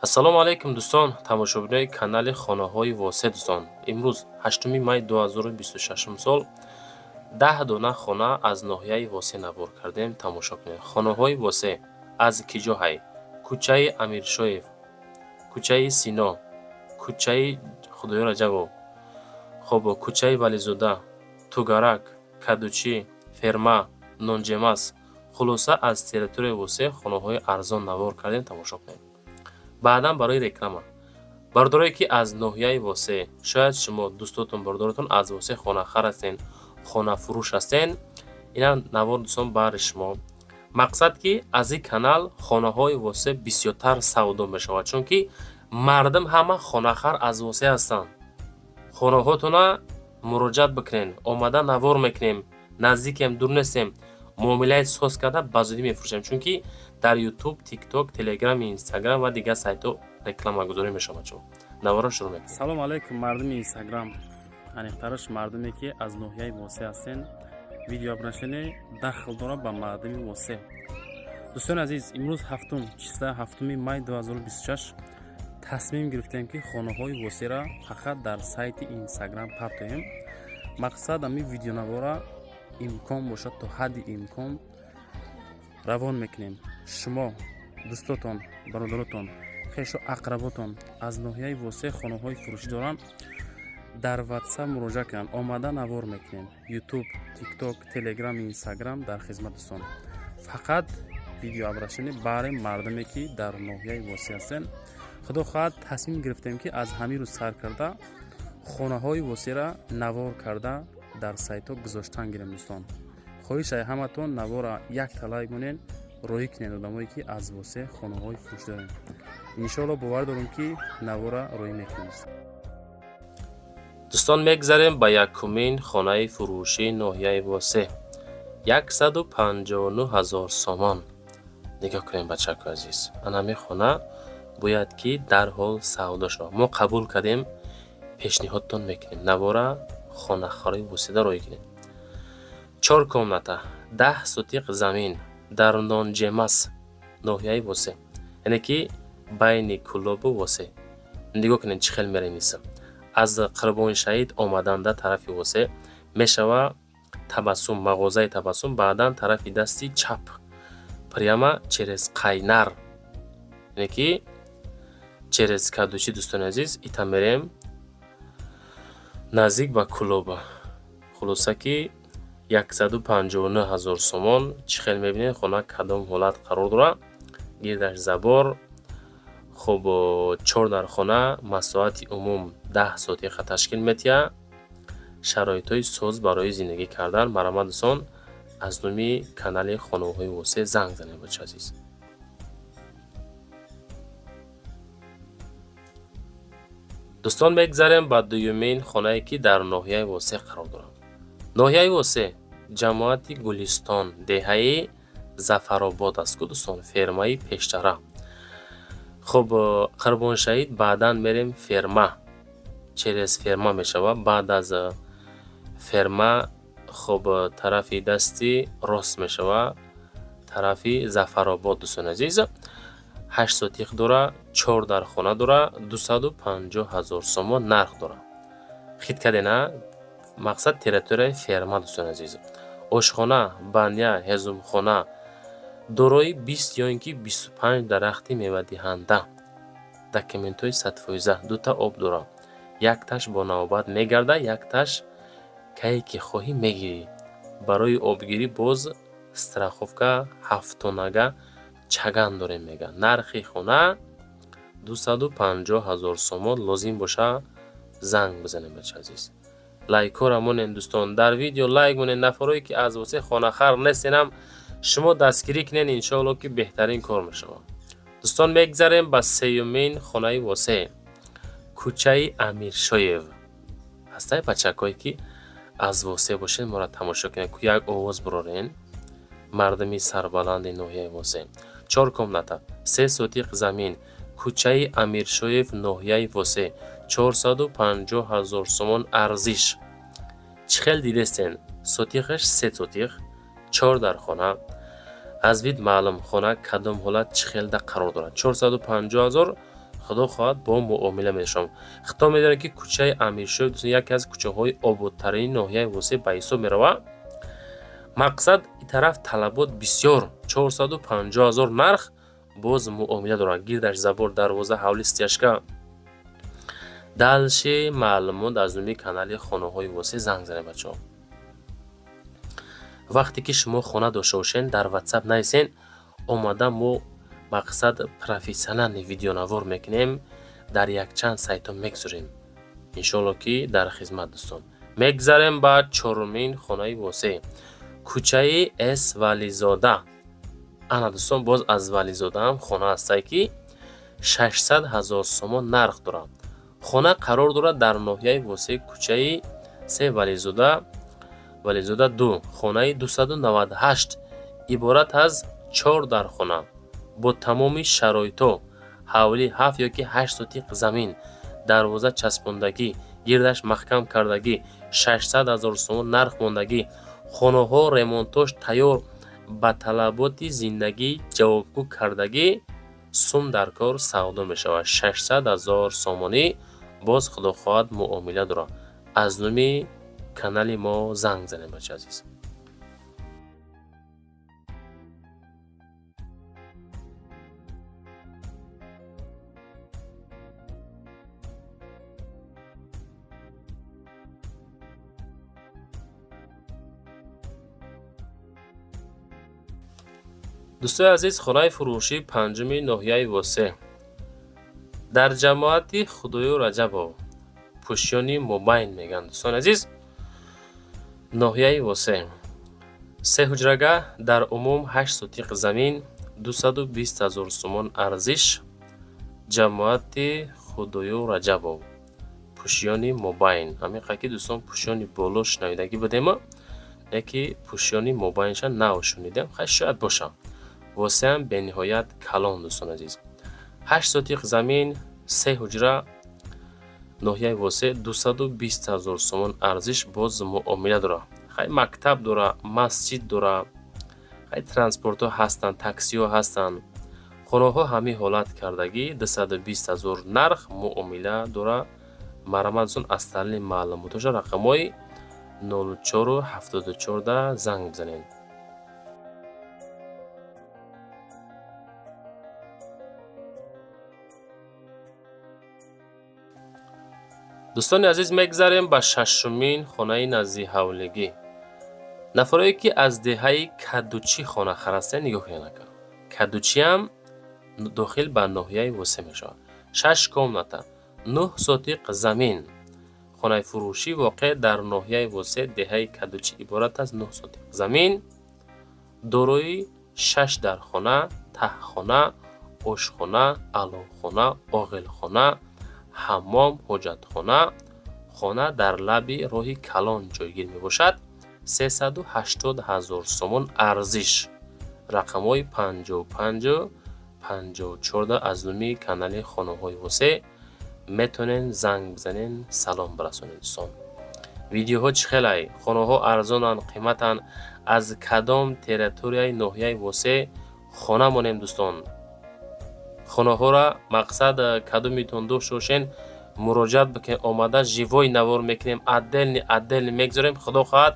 ассалому алайкум дӯстон, тамошобинои канали хонаҳои восе дӯстон. Имрӯз 8 май 2026 сол 10 дона хона аз ноҳияи восе набор кардем. Тамошо кунед. Хонаҳои восе аз киҷоҳай: кӯчаи Амиршоев, кӯчаи Сино, кӯчаи Худоё Раҷабов, хобо кӯчаи Вализода, Тугарак, Кадучӣ, Ферма, Нонҷемас. Хулоса аз территорияи восе хонаҳои арзон набор кардем. Тамошо кунед. баъдан барои реклама бардорое ки аз ноҳияи восе, шояд шумо дӯстотон бардоратон аз восе хонахар ҳастен, хонафурӯш ҳастен, ина навор дӯстон баҳри шумо. мақсад ки аз ин канал хонаҳои восе бисёртар савдо мешавад, чунки мардум ҳама хонахар аз восе ҳастанд. хонаҳотона муроҷиат бикунен, омада навор мекунем, наздикем, дур нестем, муомилаи соз карда ба зудӣ мефурӯшем, чунки дар YouTube, TikTok, Telegram, Instagram ва дигар сайтҳо рекламагузорӣ мешавад. Шумо навора шурӯъ мекунед. салом алайкум мардуми Instagram, аниқтараш мардуме ки аз ноҳияи восе ҳастен. видео обрашоне дахл дорад ба мардуми восе. дӯстони азиз, имрӯз числа 7 май 2026 тасмим гирифтем ки хонаҳои восера фақат дар сайти Instagram партоем. мақсад ами видеонавора имкон бошад то ҳадди имкон равон мекунем. шумо дӯстотон, бародаротон, хешу ақработон аз ноҳияи восе хонаҳои фурӯшӣ доранд, дар WhatsApp муроҷиат кунанд, омада навор мекунем. YouTube, TikTok, Telegram, Instagram дар хизмат дӯстон. фақат видео обрашони баҳри мардуме ки дар ноҳияи восе ҳастен. худо хоҳад тасмим гирифтем ки аз ҳамин рӯз сар карда хонаҳои восера навор карда дар сайтҳо гузоштан гирем дӯстон. хоҳишай ҳаматон навора як талайк монен, роҳӣ кунед одамое ки аз восе хонаҳои фурӯш дорем. иншоалло бовар дорем ки навора роҳӣ мекунем. дӯстон, мегзарем ба якумин хонаи фурӯшии ноҳияи восе. 159 000 сомон. нигоҳ кунем бачаҳои азиз, анами хона бояд ки дарҳол савдо шавад. мо қабул кардем, пешниҳодтон мекунем. навора хонахораи воседа роҳӣ кунем. 4 комната, 10 сотиқ замин дар Нонҷемас, ноҳияи восе, яъне ки байни Кӯлобу восе. нигоҳ кунед чӣ хел мерениса. аз Қурбоншаҳид омадан дар тарафи восе мешава Табассум, мағозаи Табассум, баъдан тарафи дасти чап прямо через Қайнар, яъне ки через Кадучӣ. дӯстони азиз, ита мерем наздик ба Кӯлоба. хулоса ки 159 000 сомон. чӣ хел мебинед хона кадом ҳолат қарор дорад? гирдаш забор, хуб 4 дар хона, масоати умум 10 сотиқа ташкил метиҳад. шароитҳои соз барои зиндагӣ кардан. марамат дӯстон, аз номи канали хонаҳои восе занг занед бачаҳои азиз. дӯстон, мегзарем ба дуюмин хонае ки дар ноҳияи восе қарор дорад. ноҳияи восе ҷамоати Гулистон, деҳаи Зафаробод аст ку дӯстон, фермаи Пештара. хуб Қурбоншаҳид, баъдан мерем Ферма, через Ферма мешава. баъд аз Ферма хуб тарафи дасти рост мешава тарафи Зафаробод. дӯстони азиз, 8 сотиқ дора, 4 дар хона дора, 250 000 сомон нарх дора. хит кардена? мақсад территорияи Ферма. дӯстони азиз, ошхона, баня, ҳезумхона, дорои 20 ё ин ки 25 дарахти мевадиҳанда, документҳои 100%, 2 об дора, якташ бо навбат мегарда, якташ кае ки хоҳӣ мегирӣ. барои обгирӣ боз страховка 7 тоннага чаган дорем мегӯяд. нархи хона 250 000 сомон. лозим боша занг бизанем бачаҳои азиз. лайкора монен дӯстон, дар видео лайк монен. нафарое ки аз восе хонахар нестенам, шумо дастгирӣ кунед, иншоалло ки беҳтарин кор мешавад. дӯстон, мегзарем ба сеюмин хонаи восе, кӯчаи Амиршоев. ҳастай бачакое ки аз восе бошед, мора тамошо кунед, як овоз бирорен. мардуми сарбаланди ноҳияи восе. 4 комната, 3 сотиқ замин, кӯчаи Амиршоев, ноҳияи восе, 450 000 сомон арзиш. чӣ хел дидестен? сотиқаш 3 сотиқ, 4 дар хона. аз вид маълум хона кадом ҳолат чӣ хелда қарор дорад. 450 000 худо хоҳад бо муомила мешавам. хитоб медорад ки кӯчаи Амиршоҳ дӯстон яке аз кӯчаҳои ободтарини ноҳияи Восе ба ҳисоб меравад. мақсад ин тараф талабот бисёр 450 000 нарх боз муомила дорад. гирдаш забор дарвоза ҳавли стяжка. далши маълумот аз номи канали хонаҳои Восе занг занед бачаҳо. вақте ки шумо хона дошта бошен дар WhatsApp нависен, омада мо мақсад профессионали видеонавор мекунем, дар якчанд сайтҳо мегузорем. иншоалло ки дар хизмат дӯстон. мегзарем ба чорумин хонаи Восе, кӯчаи С Вализода. ана дӯстон, боз аз Вализода ҳам хона ҳастае ки 600 000 сомон нарх дорад. хона қарор дорад дар ноҳияи Восе, кӯчаи С Вализода 2, хонаи 298, иборат аз 4 дархона бо тамоми шароитҳо, ҳавли 7 ёки 8 сотиқ замин, дарвоза часпондагӣ, гирдаш маҳкам кардагӣ, 600 000 сомон нарх мондагӣ. хонаҳо ремонтош тайёр, ба талаботи зиндагӣ ҷавобгӯ кардагӣ. сум дар кор савдо мешавад. 600 000 сомонӣ боз худо хоҳад муомила дорад. аз номи канали мо занг занед бача азиз. дӯстои азиз, хонаи фурӯшии панҷуми ноҳияи Восе дар ҷамоати Худоё Раҷабов, пӯшёни Мобайн мегӯянд. дӯстони азиз, ноҳияи Восе 3 ҳуҷрагоҳ, дар умум 8 сотиқ замин, 220 000 сомон арзиш. ҷамоати Худоё Раҷабов, пӯшёни Мобайн. ҳамин қаки дӯстон пӯшёни боло шунавидагӣ будем, яки пӯшёни Мобайнша нав шунидем, хай шояд боша. Восе ҳам бениҳоят калон дӯстон азиз. 8 сотиқ замин, 3 ҳуҷра, ноҳияи Восе 220 000 сомон арзиш боз муомила дорад. хай мактаб дора, масҷид дора, хай транспортҳо ҳастанд, таксиҳо ҳастанд. хонаҳо ҳами ҳолат кардагӣ, 220 000 нарх муомила дора. марамат дӯстон, аз талаби маълумотоша рақамҳои 0474 занг бизанед. дӯстони азиз, мегзарем ба шашумин хонаи назди ҳавлигӣ. нафаре ки аз деҳаи Кадучӣ хона харастаанд, нигоҳ накард. Кадучӣ ҳам дохил ба ноҳияи Восе мешавад. 6 комната, 9 сотиқ замин. хонаи фурӯшӣ воқеъ дар ноҳияи Восе, деҳаи Кадучӣ, иборат аз 9 сотиқ замин, дорои 6 дархона, таҳхона, ошхона, аловхона, оғилхона, ҳаммом, ҳоҷатхона. хона дар лаби роҳи калон ҷойгир мебошад. 380 000 сомон арзиш. рақамҳои 55 54 аз номи канали хонаҳои Восе метонен занг бизанен, салом барасонед дӯстон. видеоҳо чӣ хелай? хонаҳо арзонанд, қиматанд. аз кадом территорияи ноҳияи Восе хона монем дӯстон? хонаҳоро мақсад кадометон дошта бошен, муроҷиат бикунед, омада живой навор мекунем, адделни мегзорем. худо хоҳад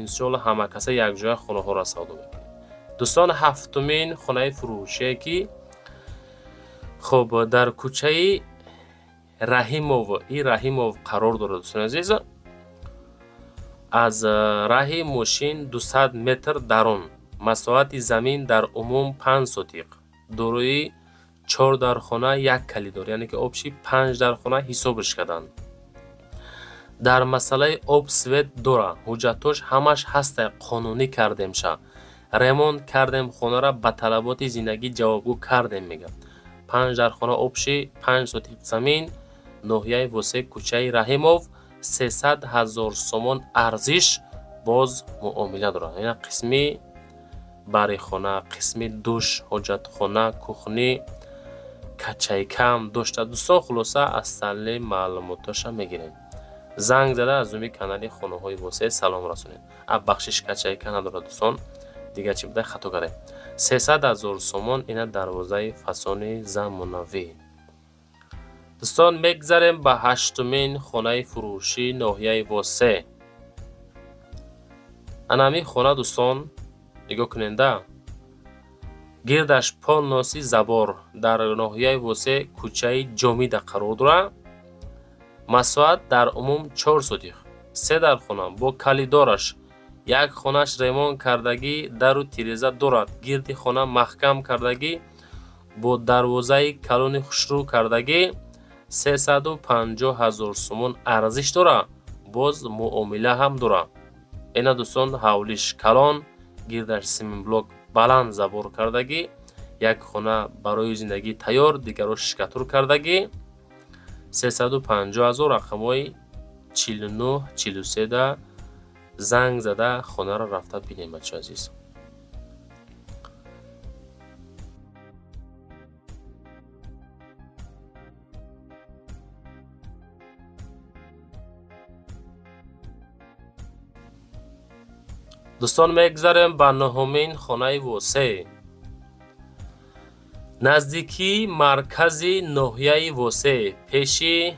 иншоалло ҳама каса якҷоя хонаҳоро савдо мекунем. дӯстон, ҳафтумин хонаи фурӯшие ки хоб дар кӯчаи Раҳимов, ин Раҳимов қарор дорад. дӯстони азиз, аз раҳи мошин 200 метр дарун, масоҳати замин дар умум 5 сотиқ, дорои 4 дархона, 1 калидор, яъне ки обши 5 дархона ҳисобш карданд. дар масъалаи об свет дора, ҳуҷҷатош ҳамаш ҳаста, қонунӣ кардемша, ремонт кардем, хонара ба талаботи зиндагӣ ҷавобгӯ кардем мегӯяд. 5 дархона, обши 5 сотиқ замин, ноҳияи Восе, кӯчаи Раҳимов, 300 000 сомон арзиш боз муомила дорад. яъне қисми барихона, қисми душ, ҳоҷатхона, кухни, качайкам дошта. дӯстон, хулоса аз талаби маълумотоша мегирем. занг зада аз номи канали хонаҳои Восе салом расонед. бахшиш качайка надорад дӯстон, дигар чӣ буда хато карде. 300 000 сомон, ина дарвозаи фасони замонавӣ. دوستان میگذاریم به هشتمین خانه فروشی ناحیه واسه. انامی خانه دوستان نگاه کننده گردش پاناسی زبار در ناحیه واسه کوچه جامید قرار دارد. مساحت در عموم 4 سوتیق، 3 در خانه با کلیدارش، یک خانهش ریمون کردگی در و تیریزه دارد. گردی خانه محکم کردگی با دروازه کلون خوشرو کردگی 350,000 سومون ارزش دارد. باز معامله هم دارد. اینا دوستان حولیش کلان، گردش سیمین بلوک баланд забор кардагӣ, як хона барои зиндагӣ тайёр, дигаро шикатур кардагӣ 350,000 рақамҳои 49-43 да занг зада хонаро рафта бинем бачаҳои азиз. دوستان میگذاریم به نهمین خانه واسه. نزدیکی مرکزی ناحیه واسه پیشی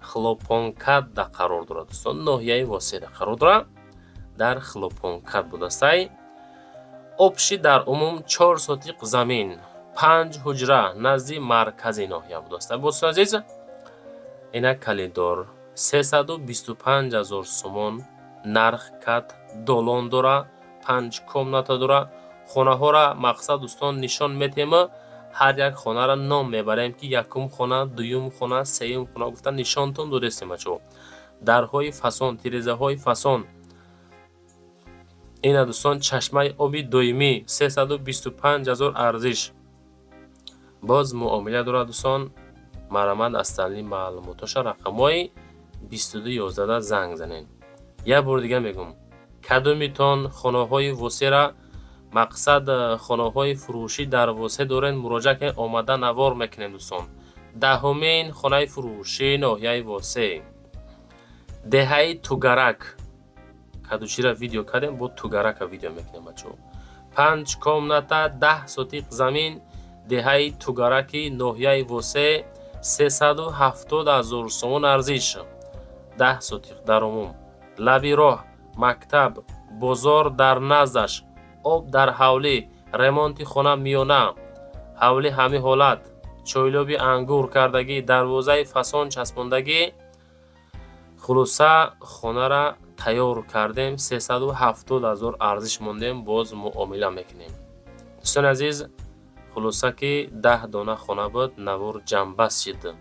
خلوپونکات دا قرار دارد. دوستان ناحیه واسه دا قرار دارد, در خلوپونکات بود است. آبشی در عموم 4 سوتیق زمین, 5 حجره نزدیک مرکزی ناحیه بود است. دوستان عزیز, اینا کلیدار 325,000 سومون нарх кат долон дора, 5 комната дора. хонаҳоро мақсад дӯстон нишон метем, ҳар як хонаро ном мебарем ки якум хона, дуюм хона, сеюм хона гуфта нишонтон дорестем бачаҳо. дарҳои фасон, тирезаҳои фасон. ина дӯстон чашмаи оби доимӣ 325,000 арзиш. боз муомила дорад дӯстон. марамад аз талаби маълумотоша рақамҳои 2211 да занг занед. یک بار دیگه میگم کدومیتون خانه های واسه را مقصد خانه های فروشی در واسه دارین مراجعه که آمده نوار میکنیم دوستان. دهمین خانه فروشی ناحیه واسه دهه توگرک کدوچی را ویدیو کردیم, با توگرک ویدیو میکنیم بچه. 5 کامناتا 10 سوتیق زمین دهه توگرکی ناحیه واسه 370,000 سومون ارزش. 10 سوتیق در عموم, لبی راه, مکتب, بازار در نزدش, آب در حولی, ремонти خانه میانه, حولی همه حالت, چویلوبی انگور کردگی, دروازه فسان چسباندگی. خلاصه خانه را تیار کردیم, 370,000 ارزش موندیم, باز معامله میکنیم. دوستان عزیز, خلاصه که 10 دانه خانه بود, نوار جنبست شد.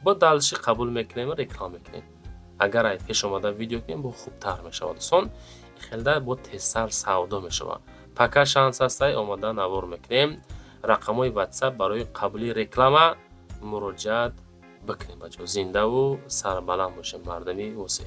با دلشی قبول میکنیم, رکلام میکنیم. اگر ای پیش اومده ویدیو کنیم با خوبتر میشود دوستان. خیلی با تستر سودا میشود. پکا شانس هسته اومده نوار میکنیم. رقمای واتساپ برای قبولی رکلام مراجعه بکنیم بچه. زنده و سربلند باشیم مردمی واسه.